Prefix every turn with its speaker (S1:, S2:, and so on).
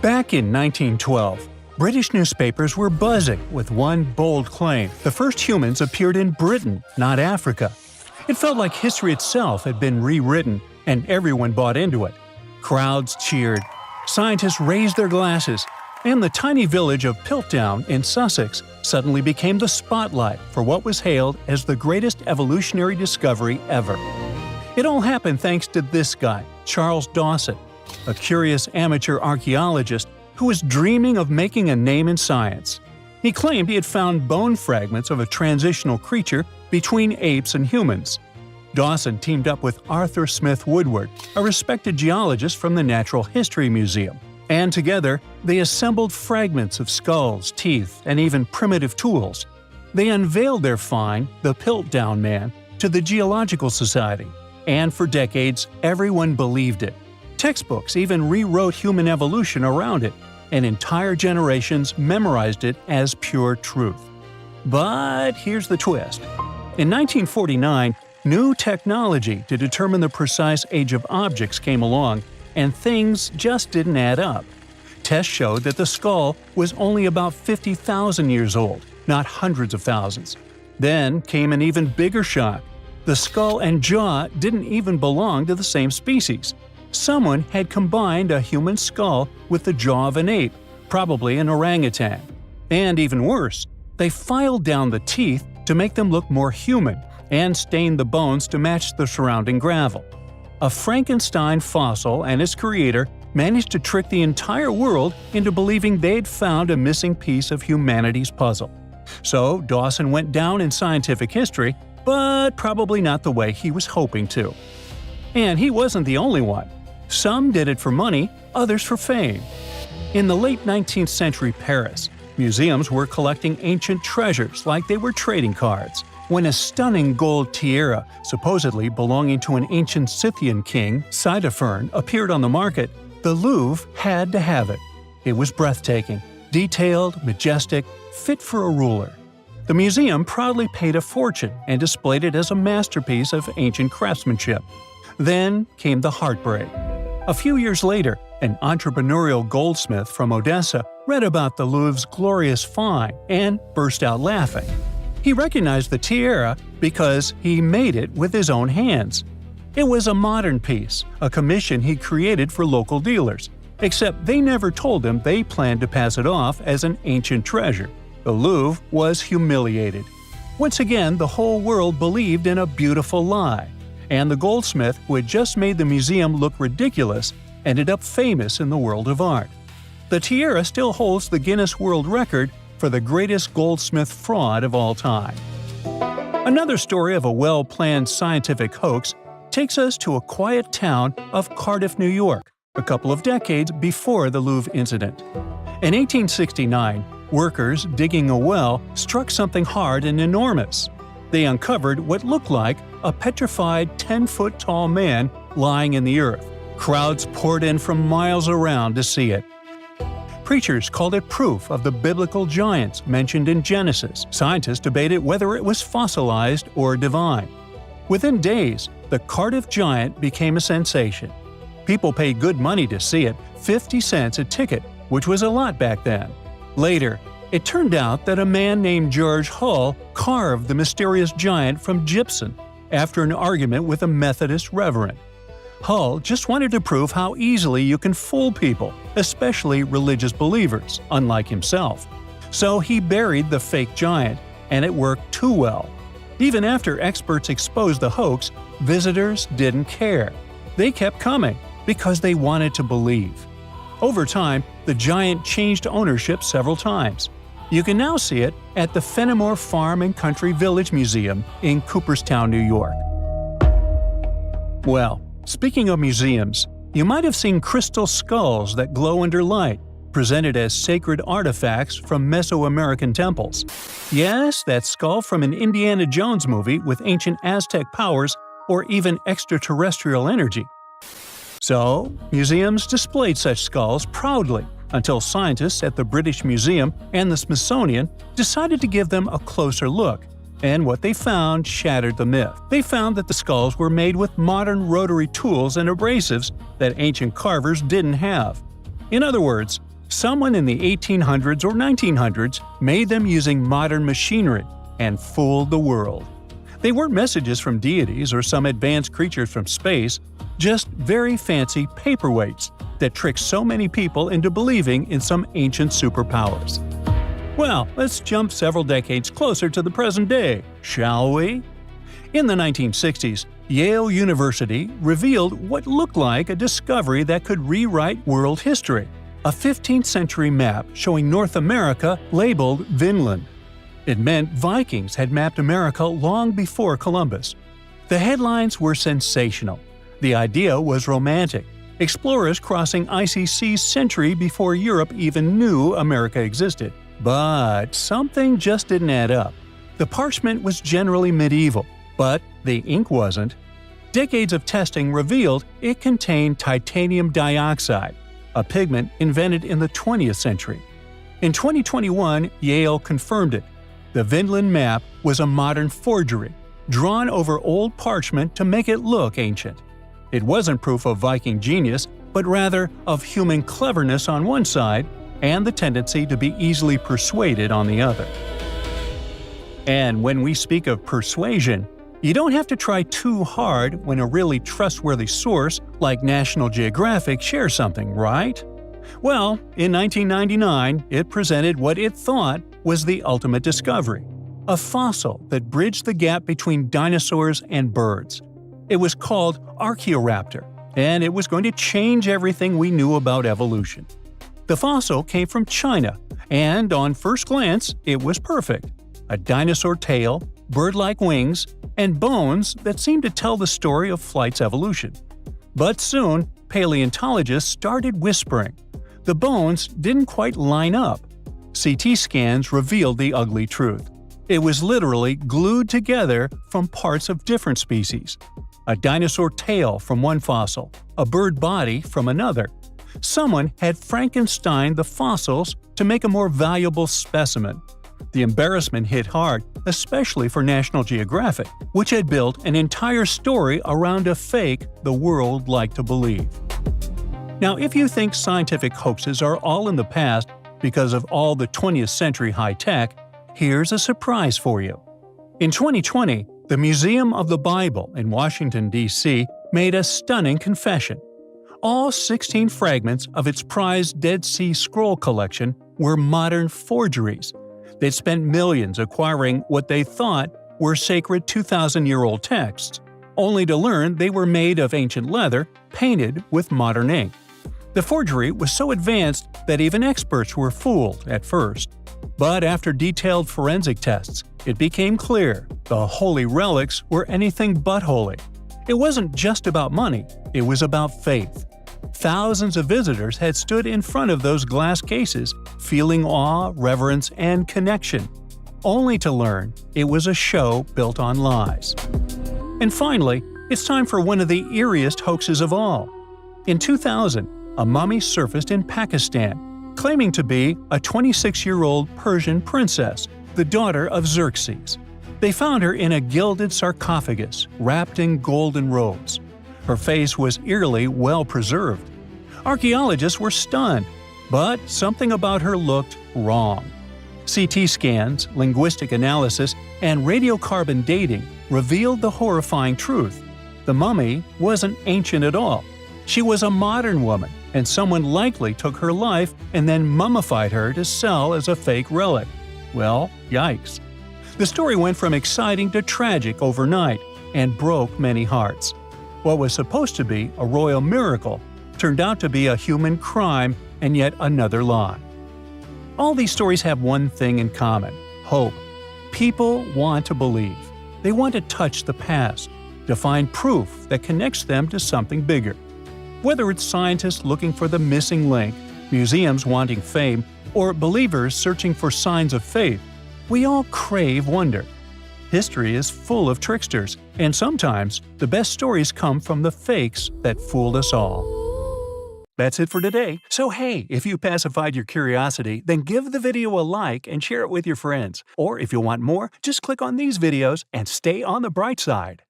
S1: Back in 1912, British newspapers were buzzing with one bold claim: the first humans appeared in Britain, not Africa. It felt like history itself had been rewritten, and everyone bought into it. Crowds cheered, scientists raised their glasses, and the tiny village of Piltdown in Sussex suddenly became the spotlight for what was hailed as the greatest evolutionary discovery ever. It all happened thanks to this guy, Charles Dawson, a curious amateur archaeologist who was dreaming of making a name in science. He claimed he had found bone fragments of a transitional creature between apes and humans. Dawson teamed up with Arthur Smith Woodward, a respected geologist from the Natural History Museum, and together they assembled fragments of skulls, teeth, and even primitive tools. They unveiled their find, the Piltdown Man, to the Geological Society, and for decades everyone believed it. Textbooks even rewrote human evolution around it, and entire generations memorized it as pure truth. But here's the twist. In 1949, new technology to determine the precise age of objects came along, and things just didn't add up. Tests showed that the skull was only about 50,000 years old, not hundreds of thousands. Then came an even bigger shock. The skull and jaw didn't even belong to the same species. Someone had combined a human skull with the jaw of an ape, probably an orangutan. And even worse, they filed down the teeth to make them look more human and stained the bones to match the surrounding gravel. A Frankenstein fossil and its creator managed to trick the entire world into believing they'd found a missing piece of humanity's puzzle. So Dawson went down in scientific history, but probably not the way he was hoping to. And he wasn't the only one. Some did it for money, others for fame. In the late 19th century Paris, museums were collecting ancient treasures like they were trading cards. When a stunning gold tiara, supposedly belonging to an ancient Scythian king, Ctesiphon, appeared on the market, the Louvre had to have it. It was breathtaking, detailed, majestic, fit for a ruler. The museum proudly paid a fortune and displayed it as a masterpiece of ancient craftsmanship. Then came the heartbreak. A few years later, an entrepreneurial goldsmith from Odessa read about the Louvre's glorious find and burst out laughing. He recognized the tiara because he made it with his own hands. It was a modern piece, a commission he created for local dealers, except they never told him they planned to pass it off as an ancient treasure. The Louvre was humiliated. Once again, the whole world believed in a beautiful lie, and the goldsmith who had just made the museum look ridiculous ended up famous in the world of art. The tiara still holds the Guinness World Record for the greatest goldsmith fraud of all time. Another story of a well-planned scientific hoax takes us to a quiet town of Cardiff, New York, a couple of decades before the Louvre incident. In 1869, workers digging a well struck something hard and enormous. They uncovered what looked like a petrified 10-foot-tall man lying in the earth. Crowds poured in from miles around to see it. Preachers called it proof of the biblical giants mentioned in Genesis. Scientists debated whether it was fossilized or divine. Within days, the Cardiff giant became a sensation. People paid good money to see it, 50 cents a ticket, which was a lot back then. Later, it turned out that a man named George Hull carved the mysterious giant from gypsum after an argument with a Methodist reverend. Hull just wanted to prove how easily you can fool people, especially religious believers, unlike himself. So he buried the fake giant, and it worked too well. Even after experts exposed the hoax, visitors didn't care. They kept coming because they wanted to believe. Over time, the giant changed ownership several times. You can now see it at the Fenimore Farm and Country Village Museum in Cooperstown, New York. Well, speaking of museums, you might have seen crystal skulls that glow under light, presented as sacred artifacts from Mesoamerican temples. Yes, that skull from an Indiana Jones movie with ancient Aztec powers or even extraterrestrial energy. So, museums displayed such skulls proudly until scientists at the British Museum and the Smithsonian decided to give them a closer look, and what they found shattered the myth. They found that the skulls were made with modern rotary tools and abrasives that ancient carvers didn't have. In other words, Someone in the 1800s or 1900s made them using modern machinery and fooled the world. They weren't messages from deities or some advanced creatures from space, just very fancy paperweights that tricked so many people into believing in some ancient superpowers. Well, let's jump several decades closer to the present day, shall we? In the 1960s, Yale University revealed what looked like a discovery that could rewrite world history: a 15th century map showing North America labeled Vinland. It meant Vikings had mapped America long before Columbus. The headlines were sensational. The idea was romantic: explorers crossing icy seas century before Europe even knew America existed. But something just didn't add up. The parchment was generally medieval, but the ink wasn't. Decades of testing revealed it contained titanium dioxide, a pigment invented in the 20th century. In 2021, Yale confirmed it. The Vinland map was a modern forgery, drawn over old parchment to make it look ancient. It wasn't proof of Viking genius, but rather of human cleverness on one side and the tendency to be easily persuaded on the other. And when we speak of persuasion, you don't have to try too hard when a really trustworthy source like National Geographic shares something, right? Well, in 1999, it presented what it thought was the ultimate discovery: a fossil that bridged the gap between dinosaurs and birds. It was called Archaeoraptor, and it was going to change everything we knew about evolution. The fossil came from China, and on first glance, it was perfect: a dinosaur tail, bird-like wings, and bones that seemed to tell the story of flight's evolution. But soon, paleontologists started whispering. The bones didn't quite line up. CT scans revealed the ugly truth. It was literally glued together from parts of different species. A dinosaur tail from one fossil, a bird body from another. Someone had Frankensteined the fossils to make a more valuable specimen. The embarrassment hit hard, especially for National Geographic, which had built an entire story around a fake the world liked to believe. Now, if you think scientific hoaxes are all in the past because of all the 20th century high-tech, here's a surprise for you. In 2020, the Museum of the Bible in Washington, D.C. made a stunning confession. All 16 fragments of its prized Dead Sea Scroll collection were modern forgeries. They'd spent millions acquiring what they thought were sacred 2,000-year-old texts, only to learn they were made of ancient leather painted with modern ink. The forgery was so advanced that even experts were fooled at first. But after detailed forensic tests, it became clear the holy relics were anything but holy. It wasn't just about money, it was about faith. Thousands of visitors had stood in front of those glass cases, feeling awe, reverence, and connection, only to learn it was a show built on lies. And finally, it's time for one of the eeriest hoaxes of all. In 2000, a mummy surfaced in Pakistan, claiming to be a 26-year-old Persian princess, the daughter of Xerxes. They found her in a gilded sarcophagus, wrapped in golden robes. Her face was eerily well preserved. Archaeologists were stunned, but something about her looked wrong. CT scans, linguistic analysis, and radiocarbon dating revealed the horrifying truth. The mummy wasn't ancient at all. She was a modern woman, and someone likely took her life and then mummified her to sell as a fake relic. Well, yikes. The story went from exciting to tragic overnight and broke many hearts. What was supposed to be a royal miracle turned out to be a human crime and yet another lie. All these stories have one thing in common: hope. People want to believe. They want to touch the past, to find proof that connects them to something bigger. Whether it's scientists looking for the missing link, museums wanting fame, or believers searching for signs of faith, we all crave wonder. History is full of tricksters, and sometimes the best stories come from the fakes that fooled us all. That's it for today. So hey, if you pacified your curiosity, then give the video a like and share it with your friends. Or if you want more, just click on these videos and stay on the bright side.